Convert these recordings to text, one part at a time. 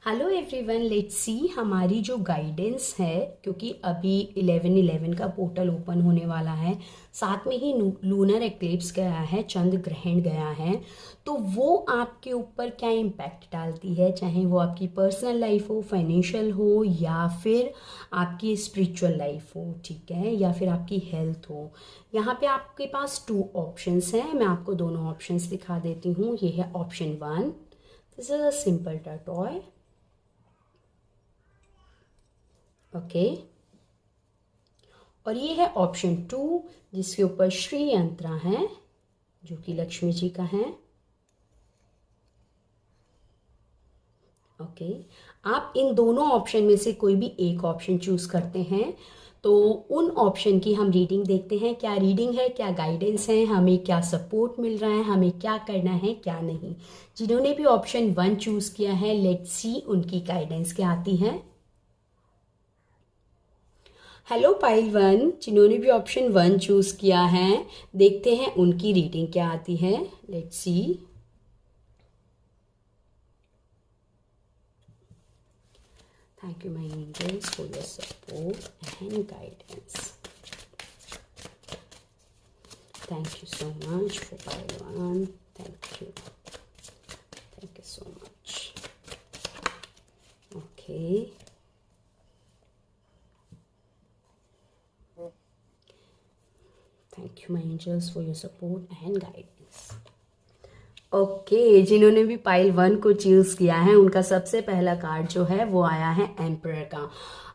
Hello everyone, let's see हमारी जो guidance है, क्योंकि अभी 11/11 का पोर्टल ओपन होने वाला है, साथ में ही लूनर एक्लिप्स गया है, चंद्र ग्रहण गया है। तो वो आपके ऊपर क्या इम्पैक्ट डालती है, चाहे वो आपकी पर्सनल लाइफ हो, फाइनेंशियल हो, या फिर आपकी स्पिरिचुअल लाइफ हो, ठीक है, या फिर आपकी हेल्थ हो। यहाँ पे आपके पास 2 ऑप्शंस हैं। मैं आपको दोनों ऑप्शंस दिखा देती हूँ। ये है option 1, this is a simple toy. Okay. और ये है ऑप्शन 2, जिसके ऊपर श्री यंत्र है, जो कि लक्ष्मी जी का है। ओके। आप इन दोनों ऑप्शन में से कोई भी एक ऑप्शन चूज करते हैं तो उन ऑप्शन की हम रीडिंग देखते हैं। क्या रीडिंग है, क्या गाइडेंस है, हमें क्या सपोर्ट मिल रहा है, हमें क्या करना है, क्या नहीं। जिन्होंने भी ऑप्शन 1 चूज किया है, लेट्स सी उनकी गाइडेंस क्या आती है। हेलो पाइल 1, जिन्होंने भी ऑप्शन 1 चूज किया है, देखते हैं उनकी रीडिंग क्या आती है। Let's see. Thank you my angels for your support and guidance. Thank you so much for pile 1। Thank you so much. Okay. Thank you my angels for your support and guidance. Okay, जिन्होंने भी pile 1 को choose किया है, उनका सबसे पहला card जो है वो आया है एम्परर का।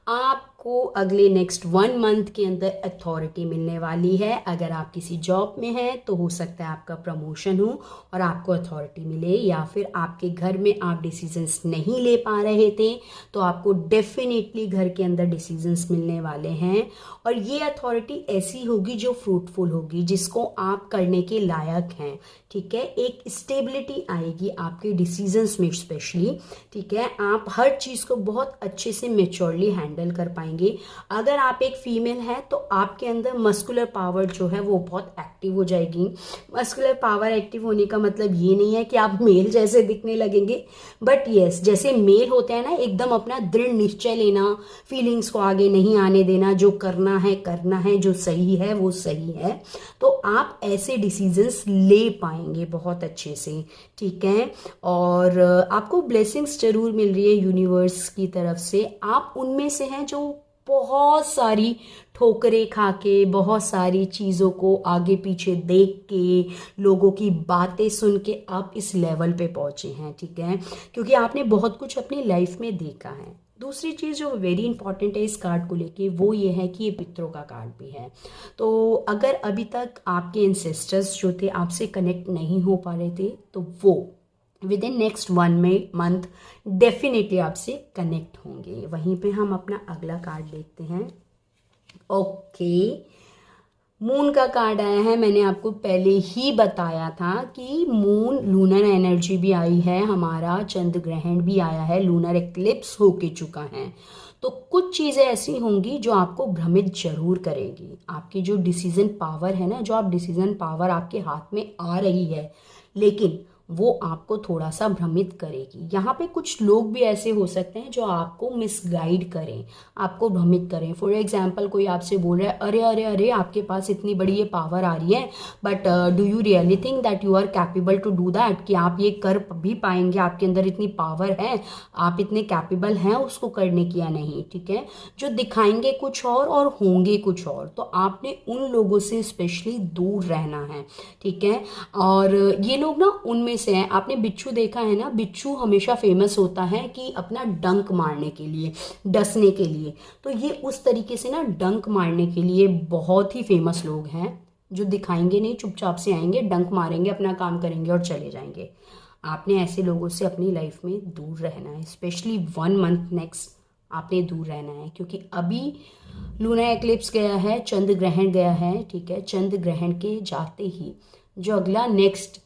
आपको अगले नेक्स्ट 1 मंथ के अंदर अथॉरिटी मिलने वाली है। अगर आप किसी जॉब में हैं तो हो सकता है आपका प्रमोशन हो और आपको अथॉरिटी मिले, या फिर आपके घर में आप डिसीजंस नहीं ले पा रहे थे तो आपको डेफिनेटली घर के अंदर डिसीजंस मिलने वाले हैं। और ये अथॉरिटी ऐसी होगी जो फ्रूटफुल होगी, जिसको आप करने के लायक हैं। ठीक है, एक स्टेबिलिटी आएगी आपके डिसीजंस में स्पेशली। ठीक है, आप हर चीज को बहुत अच्छे से मेच्योरली हैंडल कर पाएंगे। अगर आप एक फीमेल हैं तो आपके अंदर मस्कुलर पावर जो है वो बहुत एक्टिव हो जाएगी। मस्कुलर पावर एक्टिव होने का मतलब ये नहीं है कि आप मेल जैसे दिखने लगेंगे, बट यस, जैसे मेल होते हैं ना, एकदम अपना दृढ़ निश्चय लेना, फीलिंग्स को आगे नहीं आने देना, जो करना है, जो सही है वो सही है। तो आप ऐसे डिसीजंस ले पाएंगे बहुत अच्छे से। ठीक है, और आपको ब्लेसिंग्स जरूर मिल रही है यूनिवर्स की तरफ से। आप उनमें से हैं जो बहुत सारी ठोकरें खा के, बहुत सारी चीज़ों को आगे पीछे देख के, लोगों की बातें सुन के आप इस लेवल पे पहुंचे हैं। ठीक है, क्योंकि आपने बहुत कुछ अपनी लाइफ में देखा है। दूसरी चीज़ जो वेरी इंपॉर्टेंट है इस कार्ड को लेके, वो ये है कि ये पितरों का कार्ड भी है। तो अगर अभी तक आपके एंसेस्टर्स जो थे आपसे कनेक्ट नहीं हो पा रहे थे, तो वो with in next 1 month definitely आपसे कनेक्ट होंगे। वहीं पे हम अपना अगला कार्ड देखते हैं। ओके, मून का कार्ड आया है। मैंने आपको पहले ही बताया था कि मून लूनर एनर्जी भी आई है, हमारा चंद्र ग्रहण भी आया है, लूनर एक्लिप्स होके चुका है। तो कुछ चीज़ें ऐसी होंगी जो आपको भ्रमित जरूर करेगी। आपकी जो डिसीजन पावर है ना, जो आप डिसीजन पावर आपके हाथ में आ रही है, लेकिन वो आपको थोड़ा सा भ्रमित करेगी। यहाँ पे कुछ लोग भी ऐसे हो सकते हैं जो आपको मिसगाइड करें, आपको भ्रमित करें। फॉर एग्जाम्पल, कोई आपसे बोल रहा है, अरे अरे अरे आपके पास इतनी बड़ी ये पावर आ रही है, but do you really think that you are capable to do that, कि आप ये कर भी पाएंगे, आपके अंदर इतनी पावर है, आप इतने कैपेबल हैं उसको करने की या नहीं। ठीक है, जो दिखाएंगे कुछ और होंगे कुछ और। तो आपने उन लोगों से स्पेशली दूर रहना है। ठीक है, और ये लोग ना उनमें से हैं। आपने बिच्छू देखा है ना, बिच्छू हमेशा फेमस होता है कि अपना डंक मारने के लिए, डसने के लिए। तो ये उस तरीके से ना डंक मारने के लिए बहुत ही फेमस लोग हैं, जो दिखाएंगे नहीं, चुपचाप से आएंगे, डंक मारेंगे, अपना काम करेंगे और चले जाएंगे। आपने ऐसे लोगों से अपनी लाइफ में दूर रहना है, स्पेशली 1 मंथ नेक्स्ट आपने दूर रहना है। क्योंकि अभी लूना एक्लिप्स गया है, चंद्र ग्रहण गया है। ठीक है, चंद्र ग्रहण के जाते ही जो अगला नेक्स्ट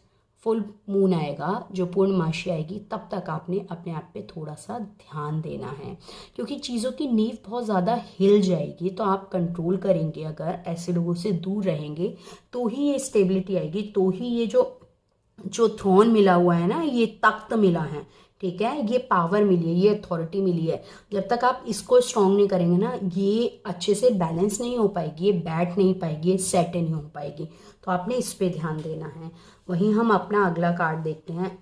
फुल मून आएगा, जो पूर्णमासी आएगी, तब तक आपने अपने आप पे थोड़ा सा ध्यान देना है। क्योंकि चीज़ों की नींव बहुत ज़्यादा हिल जाएगी। तो आप कंट्रोल करेंगे, अगर ऐसे लोगों से दूर रहेंगे तो ही ये स्टेबिलिटी आएगी, तो ही ये जो थ्रोन मिला हुआ है ना, ये तख्त मिला है, ठीक है, ये पावर मिली है, ये अथॉरिटी मिली है। जब तक आप इसको स्ट्रांग नहीं करेंगे ना, ये अच्छे से बैलेंस नहीं हो पाएगी, ये बैठ नहीं पाएगी, ये सेट नहीं हो पाएगी। तो आपने इस पे ध्यान देना है। वहीं हम अपना अगला कार्ड देखते हैं।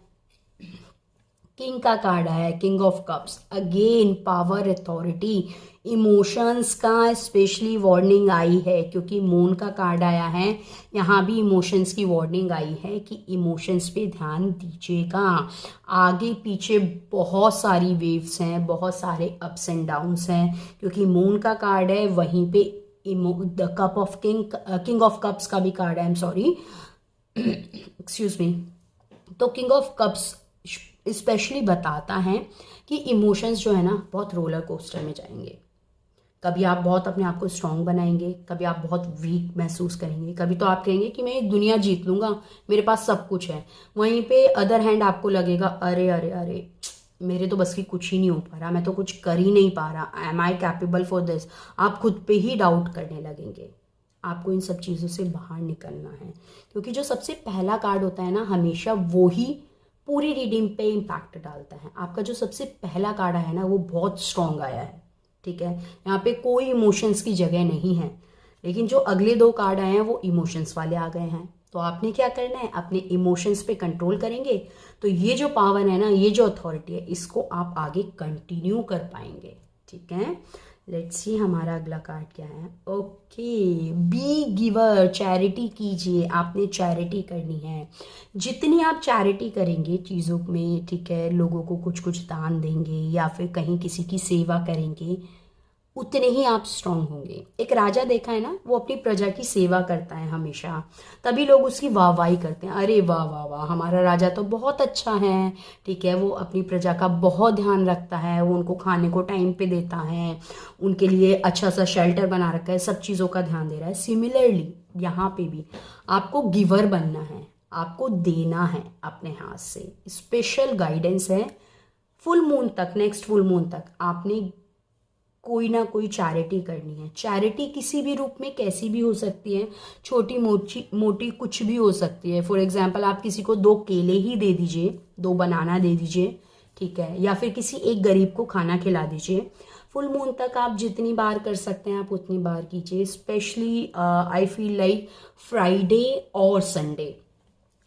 किंग का कार्ड है, king of cups. Again power, authority, emotions का स्पेशली वार्निंग आई है, क्योंकि मून का कार्ड आया है। यहाँ भी इमोशंस की वार्निंग आई है कि इमोशंस पे ध्यान दीजिएगा। आगे पीछे बहुत सारी वेव्स हैं, बहुत सारे अप्स एंड डाउन्स हैं, क्योंकि मून का कार्ड है। वहीं पे the cup of king of cups का भी कार्ड है, I am sorry, excuse me. तो किंग ऑफ कप्स स्पेशली बताता है कि इमोशंस जो है ना, बहुत रोलर कोस्टर में जाएंगे। कभी आप बहुत अपने आप को स्ट्रांग बनाएंगे, कभी आप बहुत वीक महसूस करेंगे, कभी तो आप कहेंगे कि मैं ये दुनिया जीत लूंगा, मेरे पास सब कुछ है। वहीं पे अदर हैंड आपको लगेगा अरे अरे अरे, मेरे तो बस की कुछ ही नहीं हो पा रहा, मैं तो कुछ कर ही नहीं पा रहा, am I capable for this. आप खुद पे ही डाउट करने लगेंगे। आपको इन सब चीज़ों से बाहर निकलना है, क्योंकि जो सबसे पहला कार्ड होता है ना, हमेशा वो ही पूरी रीडिंग पे इम्पैक्ट डालता है। आपका जो सबसे पहला कार्ड आया है ना, वो बहुत स्ट्रांग आया है, ठीक है। यहाँ पे कोई इमोशंस की जगह नहीं है। लेकिन जो अगले दो कार्ड आए हैं वो इमोशंस वाले आ गए हैं। तो आपने क्या करना है, अपने इमोशंस पे कंट्रोल करेंगे तो ये जो पावर है ना, ये जो अथॉरिटी है, इसको आप आगे कंटिन्यू कर पाएंगे, ठीक है। लेट्स सी हमारा अगला कार्ड क्या है। ओके, बी गिवर, चैरिटी कीजिए। आपने चैरिटी करनी है। जितनी आप चैरिटी करेंगे चीज़ों में, ठीक है, लोगों को कुछ कुछ दान देंगे या फिर कहीं किसी की सेवा करेंगे, उतने ही आप स्ट्रांग होंगे। एक राजा देखा है ना, वो अपनी प्रजा की सेवा करता है हमेशा, तभी लोग उसकी वाहवाही करते हैं। अरे वाह वाह वाह, हमारा राजा तो बहुत अच्छा है, ठीक है, वो अपनी प्रजा का बहुत ध्यान रखता है, वो उनको खाने को टाइम पे देता है, उनके लिए अच्छा सा शेल्टर बना रखा है, सब चीज़ों का ध्यान दे रहा है। सिमिलरली यहाँ पे भी आपको गिवर बनना है, आपको देना है अपने हाथ से। स्पेशल गाइडेंस है फुल मून तक, नेक्स्ट फुल मून तक आपने कोई ना कोई चैरिटी करनी है। चैरिटी किसी भी रूप में कैसी भी हो सकती है, छोटी मोटी कुछ भी हो सकती है। फॉर एग्जाम्पल, आप किसी को 2 केले ही दे दीजिए, 2 बनाना दे दीजिए, ठीक है, या फिर किसी एक गरीब को खाना खिला दीजिए। फुल मून तक आप जितनी बार कर सकते हैं आप उतनी बार कीजिए। Specially I feel like Friday और संडे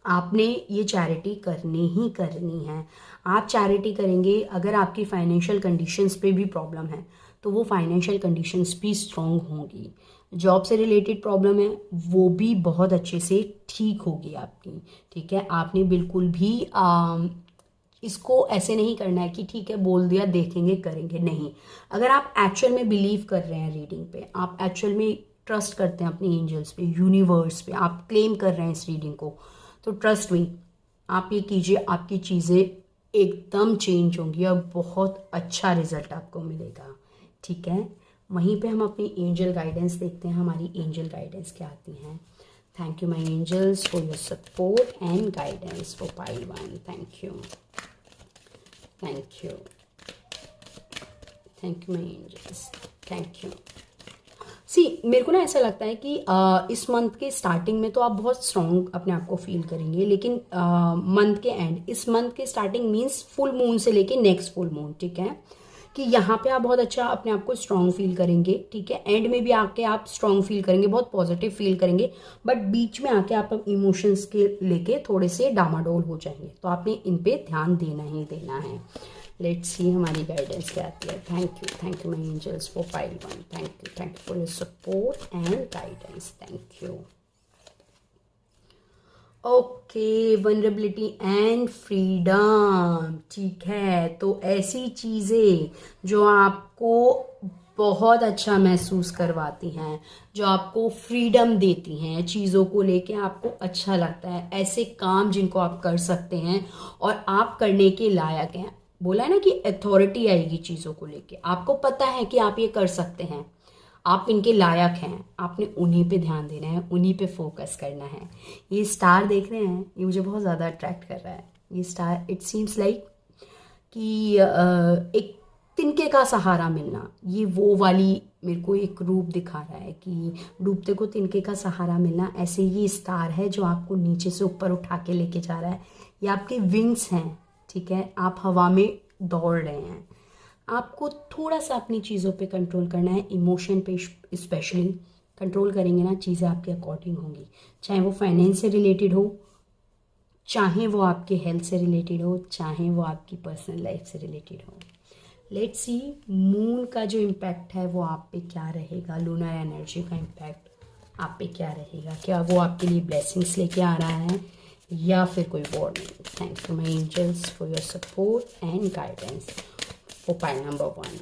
आपने ये चैरिटी करनी ही करनी है। आप चैरिटी करेंगे, अगर आपकी फाइनेंशियल कंडीशंस पे भी प्रॉब्लम है तो वो फाइनेंशियल कंडीशंस भी स्ट्रॉन्ग होंगी। जॉब से रिलेटेड प्रॉब्लम है वो भी बहुत अच्छे से ठीक होगी आपकी, ठीक है। आपने बिल्कुल भी इसको ऐसे नहीं करना है कि ठीक है बोल दिया देखेंगे करेंगे, नहीं। अगर आप एक्चुअल में बिलीव कर रहे हैं रीडिंग पे, आप एक्चुअल में ट्रस्ट करते हैं अपने एंजल्स पे, यूनिवर्स पे, आप क्लेम कर रहे हैं इस रीडिंग को, तो ट्रस्ट मी, आप ये कीजिए, आपकी चीज़ें एकदम चेंज होंगी और बहुत अच्छा रिजल्ट आपको मिलेगा, ठीक है। वहीं पे हम अपनी एंजल गाइडेंस देखते हैं। हमारी एंजल गाइडेंस क्या आती हैं। Thank you my angels for your support and guidance for pile 1। Thank you, thank you, thank you my angels, thank you. मेरे को ना ऐसा लगता है कि इस मंथ के स्टार्टिंग में तो आप बहुत स्ट्रॉन्ग अपने आप को फील करेंगे, लेकिन मंथ के एंड, इस मंथ के स्टार्टिंग मीन्स फुल मून से लेके नेक्स्ट फुल मून, ठीक है, कि यहाँ पे आप बहुत अच्छा अपने आप को स्ट्रॉन्ग फील करेंगे, ठीक है। एंड में भी आके आप स्ट्रॉन्ग फील करेंगे, बहुत पॉजिटिव फील करेंगे, बट बीच में आके आप इमोशंस के लेके थोड़े से डामाडोल हो जाएंगे। तो आपने इन पे ध्यान देना ही देना है। लेट्स सी हमारी गाइडेंस क्या आती है। Thank you my angels for pile 1। Thank you for your support and guidance, thank you. Okay, vulnerability and freedom, ठीक है। तो ऐसी चीज़ें जो आपको बहुत अच्छा महसूस करवाती हैं, जो आपको फ्रीडम देती हैं, चीज़ों को लेके आपको अच्छा लगता है, ऐसे काम जिनको आप कर सकते हैं और आप करने के लायक हैं। बोला है ना कि अथॉरिटी आएगी चीज़ों को लेके, आपको पता है कि आप ये कर सकते हैं, आप इनके लायक हैं, आपने उन्हीं पे ध्यान देना है, उन्हीं पे फोकस करना है। ये स्टार देख रहे हैं, ये मुझे बहुत ज़्यादा अट्रैक्ट कर रहा है। ये स्टार, इट सीम्स लाइक कि एक तिनके का सहारा मिलना, ये वो वाली मेरे को एक रूप दिखा रहा है कि डूबते को तिनके का सहारा मिलना। ऐसे ये स्टार है जो आपको नीचे से ऊपर उठा के लेके जा रहा है, ये आपके विंग्स हैं, ठीक है, आप हवा में दौड़ रहे हैं। आपको थोड़ा सा अपनी चीज़ों पे कंट्रोल करना है, इमोशन पे स्पेशली कंट्रोल करेंगे ना, चीज़ें आपके अकॉर्डिंग होंगी, चाहे वो फाइनेंस से रिलेटेड हो, चाहे वो आपके हेल्थ से रिलेटेड हो, चाहे वो आपकी पर्सनल लाइफ से रिलेटेड हो। लेट्स सी मून का जो इम्पैक्ट है वो आप पे क्या रहेगा, लूनर एनर्जी का इम्पैक्ट आप पे क्या रहेगा, क्या वो आपके लिए ब्लेसिंग्स लेके आ रहा है या फिर कोई warning. Thank you my angels for your support and guidance for pile number 1।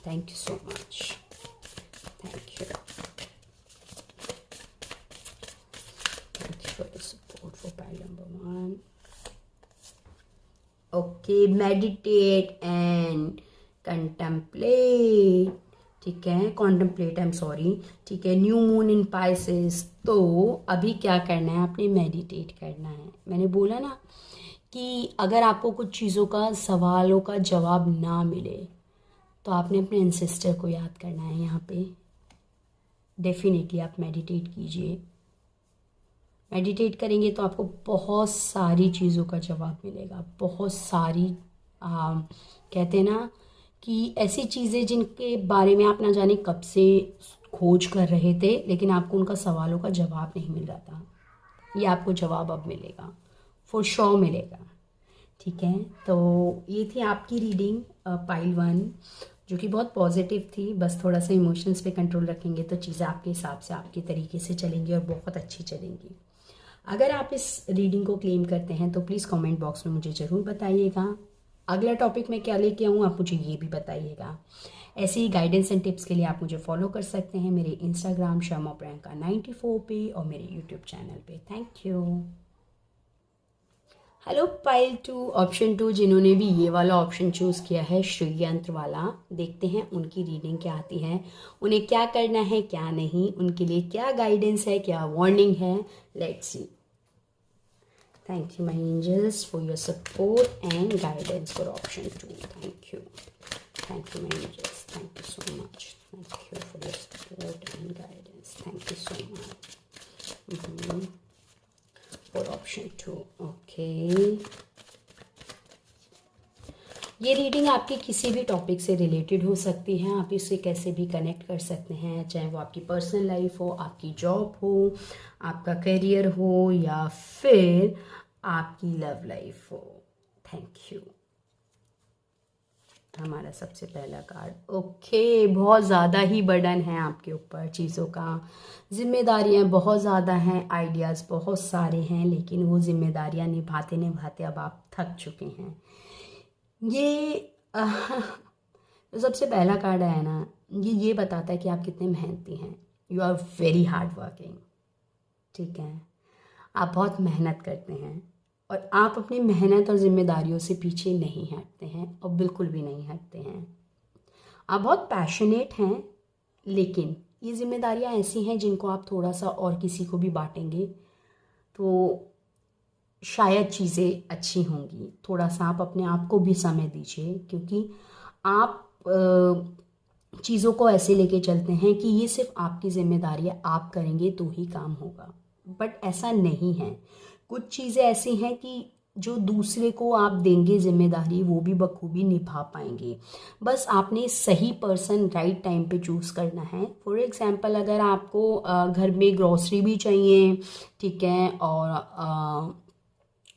Thank you so much, thank you for the support for pile number 1. Okay, meditate and contemplate, ठीक है, contemplate, I'm sorry, ठीक है, new moon in Pisces. तो अभी क्या करना है, आपने मेडिटेट करना है। मैंने बोला ना कि अगर आपको कुछ चीज़ों का, सवालों का जवाब ना मिले तो आपने अपने एंसेस्टर को याद करना है। यहाँ पे डेफिनेटली आप मेडिटेट कीजिए। मेडिटेट करेंगे तो आपको बहुत सारी चीज़ों का जवाब मिलेगा, बहुत सारी कहते हैं ना कि ऐसी चीज़ें जिनके बारे में आप ना जाने कब से खोज कर रहे थे, लेकिन आपको उनका सवालों का जवाब नहीं मिल रहा था, ये आपको जवाब अब मिलेगा, फॉर श्योर मिलेगा। ठीक है, तो ये थी आपकी रीडिंग पाइल 1, जो कि बहुत पॉजिटिव थी। बस थोड़ा सा इमोशंस पे कंट्रोल रखेंगे तो चीज़ें आपके हिसाब से, आपके तरीके से चलेंगी और बहुत अच्छी चलेंगी। अगर आप इस रीडिंग को क्लेम करते हैं तो प्लीज़ कमेंट बॉक्स में मुझे ज़रूर बताइएगा। अगला टॉपिक मैं क्या लेके आऊँ आप मुझे ये भी बताइएगा। ऐसे ही गाइडेंस एंड टिप्स के लिए आप मुझे फॉलो कर सकते हैं मेरे इंस्टाग्राम शर्मा प्रियंका 94 पे और मेरे यूट्यूब चैनल पे। Thank you. Hello pile 2, option 2 जिन्होंने भी ये वाला ऑप्शन चूज़ किया है, श्री यंत्र वाला, देखते हैं उनकी रीडिंग क्या आती है, उन्हें क्या करना है क्या नहीं, उनके लिए क्या गाइडेंस है, क्या वार्निंग है। Let's see. Thank you my angels for your support and guidance for option 2। Thank you my angels, thank you so much, thank you for your support and guidance, thank you so much for option 2। Okay, ये reading आपके किसी भी topic से related हो सकती है, आप इससे कैसे भी कनेक्ट कर सकते हैं, चाहे वो आपकी पर्सनल लाइफ हो, आपकी जॉब हो, आपका करियर हो या फिर आपकी लव लाइफ हो। Thank you. हमारा सबसे पहला कार्ड, ओके, बहुत ज़्यादा ही बर्डन है आपके ऊपर, चीज़ों का, जिम्मेदारियां बहुत ज़्यादा हैं, आइडियाज़ बहुत सारे हैं, लेकिन वो जिम्मेदारियां निभाते निभाते अब आप थक चुके हैं। ये तो सबसे पहला कार्ड आया ना, ये बताता है कि आप कितने मेहनती हैं। You are very hard working, ठीक है, आप बहुत मेहनत करते हैं और आप अपनी मेहनत और जिम्मेदारियों से पीछे नहीं हटते हैं और बिल्कुल भी नहीं हटते हैं। आप बहुत पैशनेट हैं, लेकिन ये जिम्मेदारियां ऐसी हैं जिनको आप थोड़ा सा और किसी को भी बांटेंगे तो शायद चीज़ें अच्छी होंगी। थोड़ा सा आप अपने आप को भी समय दीजिए, क्योंकि आप चीज़ों को ऐसे लेके चलते हैं कि ये सिर्फ आपकी जिम्मेदारी है, आप करेंगे तो ही काम होगा, बट ऐसा नहीं है। कुछ चीज़ें ऐसी हैं कि जो दूसरे को आप देंगे जिम्मेदारी, वो भी बखूबी निभा पाएंगे। बस आपने सही पर्सन राइट टाइम पे चूज़ करना है। फॉर एग्जांपल, अगर आपको घर में ग्रोसरी भी चाहिए, ठीक है,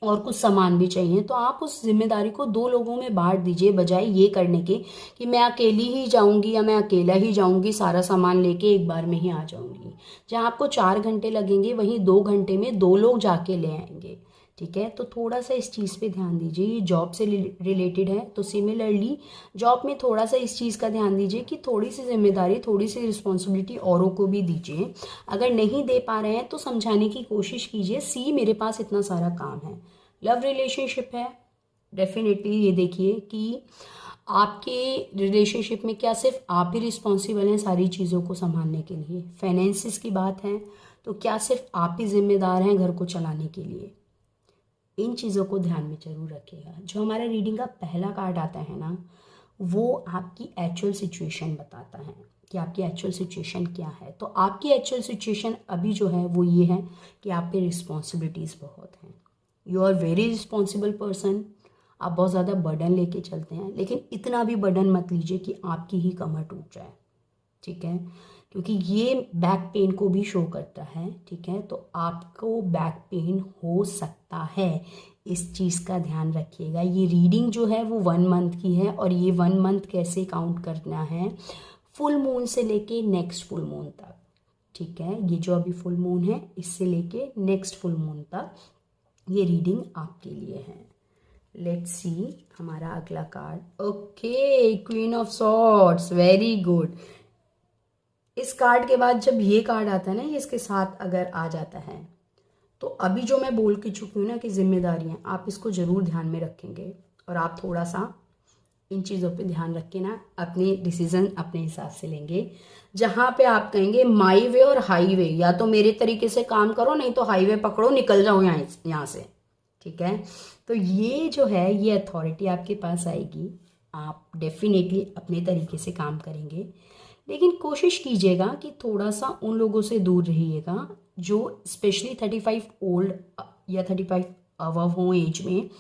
और कुछ सामान भी चाहिए, तो आप उस जिम्मेदारी को 2 लोगों में बांट दीजिए, बजाय ये करने के कि मैं अकेली ही जाऊंगी या मैं अकेला ही जाऊंगी, सारा सामान लेके एक बार में ही आ जाऊंगी। जहां आपको 4 घंटे लगेंगे वहीं 2 घंटे में 2 लोग जाके ले आएंगे। ठीक है, तो थोड़ा सा इस चीज़ पे ध्यान दीजिए। ये जॉब से रिलेटेड है, तो सिमिलरली जॉब में थोड़ा सा इस चीज़ का ध्यान दीजिए कि थोड़ी सी जिम्मेदारी, थोड़ी सी रिस्पॉन्सिबिलिटी औरों को भी दीजिए। अगर नहीं दे पा रहे हैं तो समझाने की कोशिश कीजिए, सी मेरे पास इतना सारा काम है। लव रिलेशनशिप है, डेफिनेटली ये देखिए कि आपके रिलेशनशिप में क्या सिर्फ आप ही रिस्पॉन्सिबल हैं सारी चीज़ों को संभालने के लिए। फाइनेंसिस की बात है तो क्या सिर्फ आप ही जिम्मेदार हैं घर को चलाने के लिए। इन चीज़ों को ध्यान में जरूर रखिएगा। जो हमारा रीडिंग का पहला कार्ड आता है ना, वो आपकी एक्चुअल सिचुएशन बताता है कि आपकी एक्चुअल सिचुएशन क्या है। तो आपकी एक्चुअल सिचुएशन अभी जो है वो ये है कि आप पे रिस्पॉन्सिबिलिटीज़ बहुत हैं। You are very responsible person, आप बहुत ज़्यादा बर्डन लेके चलते हैं, लेकिन इतना भी बर्डन मत लीजिए कि आपकी ही कमर टूट जाए, ठीक है, क्योंकि ये बैक पेन को भी शो करता है, ठीक है। तो आपको बैक पेन हो सकता है, इस चीज़ का ध्यान रखिएगा। ये रीडिंग जो है वो 1 मंथ की है, और ये 1 मंथ कैसे काउंट करना है, फुल मून से लेके नेक्स्ट फुल मून तक, ठीक है। ये जो अभी फुल मून है इससे लेके नेक्स्ट फुल मून तक ये रीडिंग आपके लिए है। लेट्स सी हमारा अगला card. Okay, queen of swords, very good. इस कार्ड के बाद जब ये कार्ड आता है ना, ये इसके साथ अगर आ जाता है, तो अभी जो मैं बोल के चुकी हूँ ना कि जिम्मेदारियां, आप इसको जरूर ध्यान में रखेंगे, और आप थोड़ा सा इन चीज़ों पे ध्यान रख के ना अपने डिसीजन अपने हिसाब से लेंगे। जहाँ पे आप कहेंगे माई वे और हाईवे, या तो मेरे तरीके से काम करो, नहीं तो हाईवे पकड़ो, निकल जाओ यहाँ से, ठीक है। तो ये जो है ये अथॉरिटी आपके पास आएगी, आप डेफिनेटली अपने तरीके से काम करेंगे, लेकिन कोशिश कीजिएगा कि थोड़ा सा उन लोगों से दूर रहिएगा जो स्पेशली 35 ओल्ड या 35 अबव हों एज में,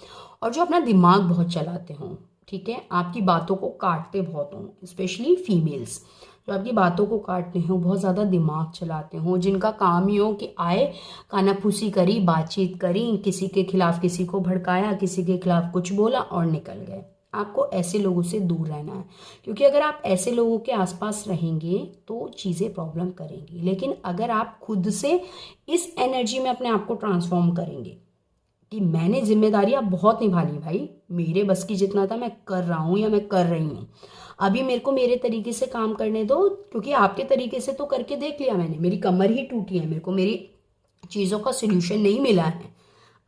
और जो अपना दिमाग बहुत चलाते हों, ठीक है, आपकी बातों को काटते बहुत हों, स्पेशली फीमेल्स जो आपकी बातों को काटते हों, बहुत ज़्यादा दिमाग चलाते हों, जिनका काम ही हो कि आए, कानाफूसी करी, बातचीत करी, किसी के खिलाफ किसी को भड़काया, किसी के खिलाफ कुछ बोला और निकल गए। आपको ऐसे लोगों से दूर रहना है, क्योंकि अगर आप ऐसे लोगों के आसपास रहेंगे तो चीज़ें प्रॉब्लम करेंगी। लेकिन अगर आप खुद से इस एनर्जी में अपने आप को ट्रांसफॉर्म करेंगे कि मैंने जिम्मेदारियां बहुत निभा ली भाई, मेरे बस की जितना था मैं कर रहा हूँ या मैं कर रही हूँ, अभी मेरे को मेरे तरीके से काम करने दो, क्योंकि आपके तरीके से तो करके देख लिया मैंने, मेरी कमर ही टूटी है, मेरे को मेरी चीज़ों का सोल्यूशन नहीं मिला है।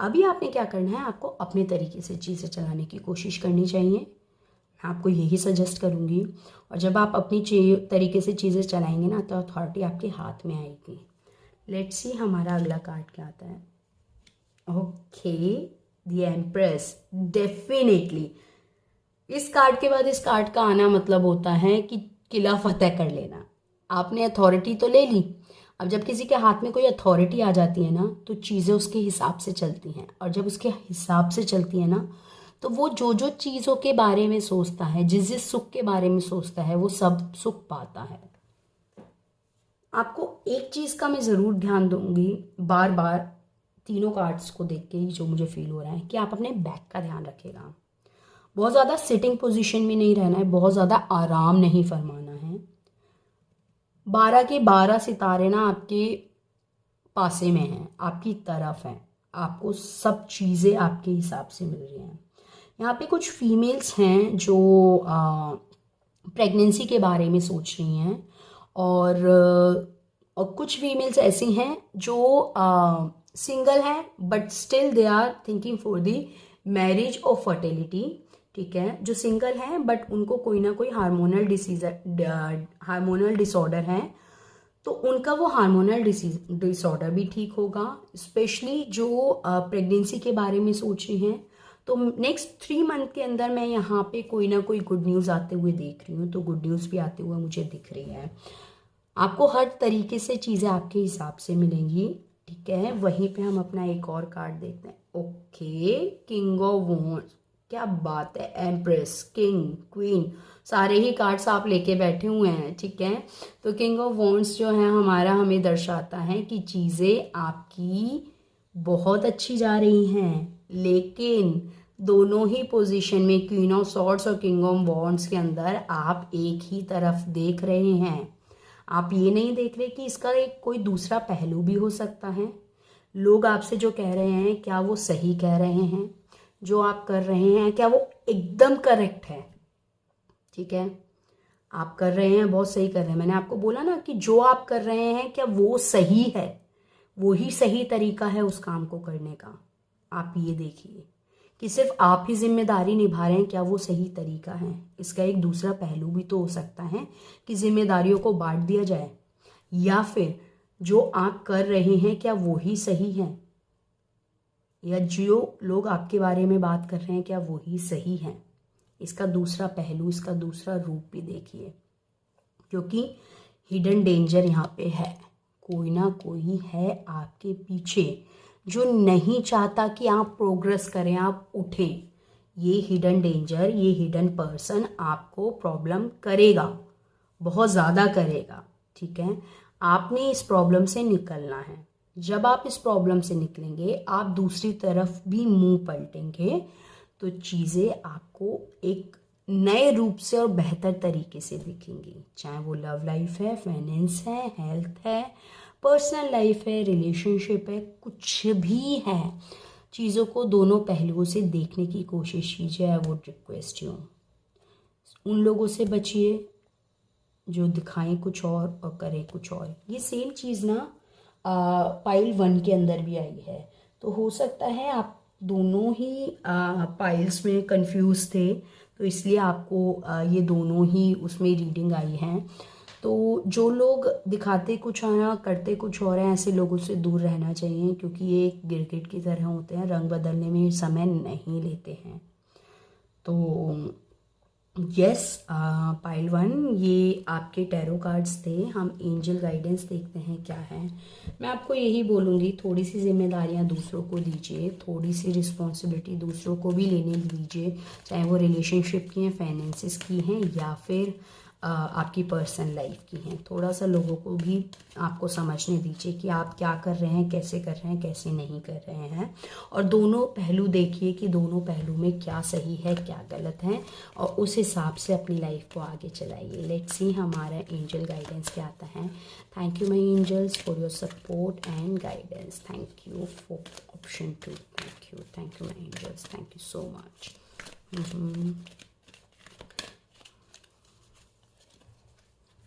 अभी आपने क्या करना है, आपको अपने तरीके से चीज़ें चलाने की कोशिश करनी चाहिए, मैं आपको यही सजेस्ट करूँगी। और जब आप अपनी तरीके से चीज़ें चलाएंगे ना, तो अथॉरिटी आपके हाथ में आएगी। लेट्स सी हमारा अगला कार्ड क्या आता है। ओके, द एम्प्रेस, डेफिनेटली इस कार्ड के बाद इस कार्ड का आना मतलब होता है कि किला फतेह कर लेना। आपने अथॉरिटी तो ले ली, अब जब किसी के हाथ में कोई अथॉरिटी आ जाती है ना, तो चीज़ें उसके हिसाब से चलती हैं, और जब उसके हिसाब से चलती है ना, तो वो जो जो चीज़ों के बारे में सोचता है, जिस जिस सुख के बारे में सोचता है, वो सब सुख पाता है। आपको एक चीज़ का मैं ज़रूर ध्यान दूंगी, बार बार तीनों कार्ड्स को देख के ही जो मुझे फील हो रहा है, कि आप अपने बैक का ध्यान रखिएगा। बहुत ज़्यादा सिटिंग पोजीशन में नहीं रहना है, बहुत ज़्यादा आराम नहीं फरमाना है। 12 के 12 सितारे ना आपके पासे में हैं, आपकी तरफ हैं, आपको सब चीज़ें आपके हिसाब से मिल रही हैं। यहाँ पे कुछ फीमेल्स हैं जो प्रेगनेंसी के बारे में सोच रही हैं, और कुछ फीमेल्स ऐसी हैं जो सिंगल हैं, but still they are thinking for the marriage और फर्टिलिटी, ठीक है। जो सिंगल हैं बट उनको कोई ना कोई हार्मोनल डिसऑर्डर है, तो उनका वो हार्मोनल डिसऑर्डर भी ठीक होगा। स्पेशली जो प्रेगनेंसी के बारे में सोच रही हैं, तो नेक्स्ट 3 मंथ के अंदर मैं यहाँ पे कोई ना कोई गुड न्यूज़ आते हुए देख रही हूँ, तो गुड न्यूज़ भी आते हुए मुझे दिख रही है। आपको हर तरीके से चीज़ें आपके हिसाब से मिलेंगी, ठीक है। वहीं पे हम अपना एक और कार्ड देखते हैं। ओके, किंग ऑफ वॉन्ड्स, क्या बात है, एम्प्रेस, किंग, क्वीन, सारे ही कार्ड्स आप लेके बैठे हुए हैं, ठीक है। तो किंग ऑफ वॉन्ड्स जो है हमारा, हमें दर्शाता है कि चीज़ें आपकी बहुत अच्छी जा रही हैं, लेकिन दोनों ही पोजीशन में, क्वीन ऑफ सॉर्ड्स और किंग ऑफ वॉन्ड्स के अंदर, आप एक ही तरफ देख रहे हैं। आप ये नहीं देख रहे कि इसका एक कोई दूसरा पहलू भी हो सकता है। लोग आपसे जो कह रहे हैं, क्या वो सही कह रहे हैं, जो आप कर रहे हैं क्या वो एकदम करेक्ट है, ठीक है। आप कर रहे हैं, बहुत सही कर रहे हैं, मैंने आपको बोला ना कि जो आप कर रहे हैं क्या वो सही है, वो ही सही तरीका है उस काम को करने का। आप ये देखिए कि सिर्फ आप ही जिम्मेदारी निभा रहे हैं, क्या वो सही तरीका है। इसका एक दूसरा पहलू भी तो हो सकता है कि जिम्मेदारियों को बांट दिया जाए, या फिर जो आप कर रहे हैं क्या वो ही सही है, या जो लोग आपके बारे में बात कर रहे हैं क्या वो ही सही है। इसका दूसरा पहलू, इसका दूसरा रूप भी देखिए, क्योंकि हिडन डेंजर यहाँ पे है, कोई ना कोई है आपके पीछे जो नहीं चाहता कि आप प्रोग्रेस करें, आप उठें। ये हिडन डेंजर, ये हिडन पर्सन आपको प्रॉब्लम करेगा, बहुत ज़्यादा करेगा, ठीक है। आपने इस प्रॉब्लम से निकलना है। जब आप इस प्रॉब्लम से निकलेंगे, आप दूसरी तरफ भी मुंह पलटेंगे तो चीज़ें आपको एक नए रूप से और बेहतर तरीके से दिखेंगी। चाहे वो लव लाइफ है, फाइनेंस है, हेल्थ है, पर्सनल लाइफ है, रिलेशनशिप है, कुछ भी है, चीज़ों को दोनों पहलुओं से देखने की कोशिश कीजिए। आई वुड रिक्वेस्ट यू, उन लोगों से बचिए जो दिखाएं कुछ और करें कुछ और। ये सेम चीज़ ना पाइल 1 के अंदर भी आई है। तो हो सकता है आप दोनों ही पाइल्स में कंफ्यूज थे, तो इसलिए आपको ये दोनों ही उसमें रीडिंग आई हैं। तो जो लोग दिखाते कुछ और करते कुछ और हैं, ऐसे लोगों से दूर रहना चाहिए, क्योंकि ये एक गिरगिट की तरह होते हैं, रंग बदलने में समय नहीं लेते हैं। तो यस, पाइल 1 ये आपके टैरो कार्ड्स थे। हम एंजल गाइडेंस देखते हैं क्या है। मैं आपको यही बोलूँगी, थोड़ी सी जिम्मेदारियां दूसरों को दीजिए, थोड़ी सी रिस्पॉन्सिबिलिटी दूसरों को भी लेने दीजिए, चाहे वो रिलेशनशिप की हैं, फाइनेंसिस की हैं, या फिर आपकी पर्सनल लाइफ की हैं। थोड़ा सा लोगों को भी आपको समझने दीजिए कि आप क्या कर रहे हैं, कैसे कर रहे हैं, कैसे नहीं कर रहे हैं, और दोनों पहलू देखिए कि दोनों पहलू में क्या सही है, क्या गलत है, और उस हिसाब से अपनी लाइफ को आगे चलाइए। लेट्स सी हमारा एंजल गाइडेंस क्या आता है। Thank you my angels for your support and guidance. Thank you for option 2। Thank you my angels, thank you so much.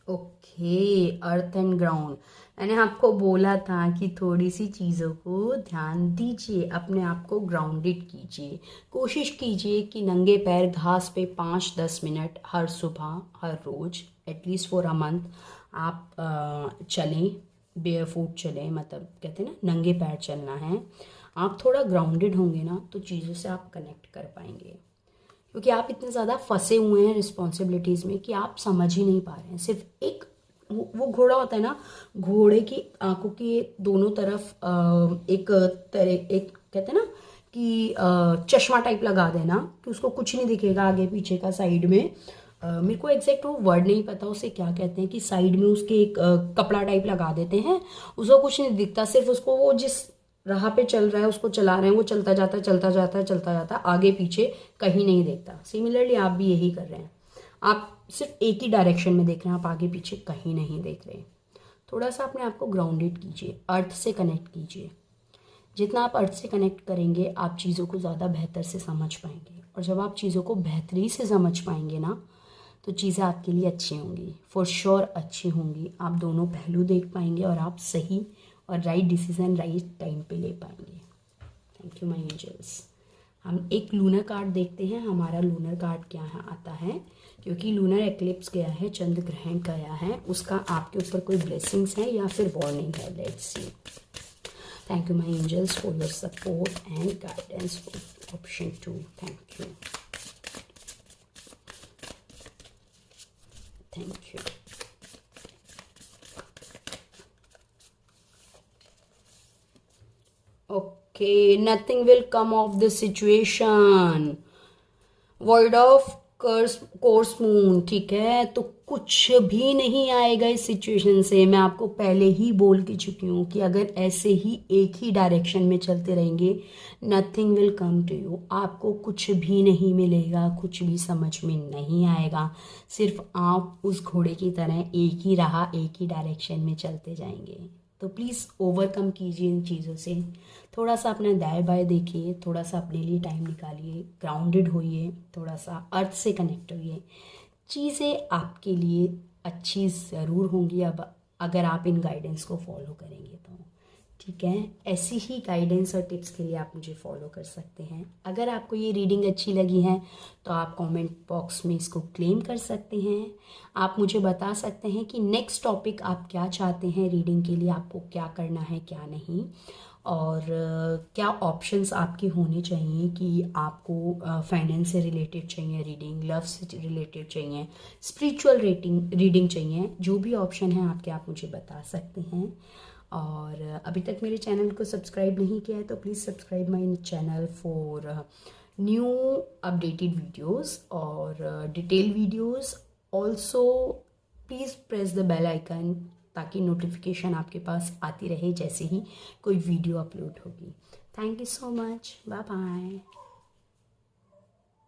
Okay, earth and ground. मैंने आपको बोला था कि थोड़ी सी चीज़ों को ध्यान दीजिए, अपने आप को ग्राउंडेड कीजिए। कोशिश कीजिए कि नंगे पैर घास पे 5-10 मिनट हर सुबह, हर रोज़, एटलीस्ट फॉर अ मंथ आप चलें, बेयर फुट चलें, मतलब कहते हैं ना नंगे पैर चलना है। आप थोड़ा ग्राउंडेड होंगे ना तो चीज़ों से आप कनेक्ट कर पाएंगे, क्योंकि आप इतने ज़्यादा फंसे हुए हैं रिस्पॉन्सिबिलिटीज़ में कि आप समझ ही नहीं पा रहे हैं। सिर्फ एक वो घोड़ा होता है ना, घोड़े की आंखों की दोनों तरफ एक कहते हैं ना कि चश्मा टाइप लगा देना कि उसको कुछ नहीं दिखेगा आगे पीछे का, साइड में। मेरे को एग्जैक्ट वो वर्ड नहीं पता उसे क्या कहते हैं, कि साइड में उसके एक कपड़ा टाइप लगा देते हैं, उसको कुछ नहीं दिखता, सिर्फ उसको वो जिस राह पे चल रहा है उसको चला रहे हैं, वो चलता जाता है, चलता जाता है, चलता जाता है, आगे पीछे कहीं नहीं देखता। सिमिलरली आप भी यही कर रहे हैं, आप सिर्फ एक ही डायरेक्शन में देख रहे हैं, आप आगे पीछे कहीं नहीं देख रहे। थोड़ा सा अपने आप को ग्राउंडेड कीजिए, अर्थ से कनेक्ट कीजिए। जितना आप अर्थ से कनेक्ट करेंगे, आप चीज़ों को ज़्यादा बेहतर से समझ पाएंगे, और जब आप चीज़ों को बेहतरी से समझ पाएंगे ना, तो चीज़ें आपके लिए अच्छी होंगी, फॉर श्योर अच्छी होंगी। आप दोनों पहलू देख पाएंगे और आप सही और राइट डिसीजन राइट टाइम पे ले पाएंगे। Thank you my angels. हम एक लूनर कार्ड देखते हैं, हमारा लूनर कार्ड क्या है आता है, क्योंकि लूनर एक्लिप्स गया है, चंद्र ग्रहण गया है, उसका आपके ऊपर कोई ब्लेसिंग्स है या फिर वार्निंग है। Let's see. Thank you my angels for your support and guidance for option 2। Thank you, thank you. Okay, nothing will come of this situation. Word of course moon, ठीक है। तो कुछ भी नहीं आएगा इस सिचुएशन से। मैं आपको पहले ही बोल के चुकी हूँ कि अगर ऐसे ही एक ही डायरेक्शन में चलते रहेंगे, nothing will come to you. आपको कुछ भी नहीं मिलेगा, कुछ भी समझ में नहीं आएगा। सिर्फ आप उस घोड़े की तरह एक ही राह, एक ही डायरेक्शन में चलते जाएंगे। तो प्लीज़ ओवरकम कीजिए इन चीज़ों से। थोड़ा सा अपना दाएं बाएं देखिए, थोड़ा सा अपने लिए टाइम निकालिए, ग्राउंडेड होइए, थोड़ा सा अर्थ से कनेक्ट होइए। चीज़ें आपके लिए अच्छी ज़रूर होंगी अब अगर आप इन गाइडेंस को फॉलो करेंगे तो, ठीक है। ऐसी ही गाइडेंस और टिप्स के लिए आप मुझे फॉलो कर सकते हैं। अगर आपको ये रीडिंग अच्छी लगी है तो आप कमेंट बॉक्स में इसको क्लेम कर सकते हैं। आप मुझे बता सकते हैं कि नेक्स्ट टॉपिक आप क्या चाहते हैं रीडिंग के लिए, आपको क्या करना है क्या नहीं, और क्या ऑप्शंस आपके होने चाहिए कि आपको फाइनेंस से रिलेटेड चाहिए रीडिंग, लव से रिलेटेड चाहिए, स्पिरिचुअल रीडिंग चाहिए। जो भी ऑप्शन है आपके, आप मुझे बता सकते हैं। और अभी तक मेरे चैनल को सब्सक्राइब नहीं किया है तो please subscribe my channel for new updated videos और detail videos. Also please press the bell icon ताकि नोटिफिकेशन आपके पास आती रहे जैसे ही कोई वीडियो अपलोड होगी। Thank you so much, bye bye.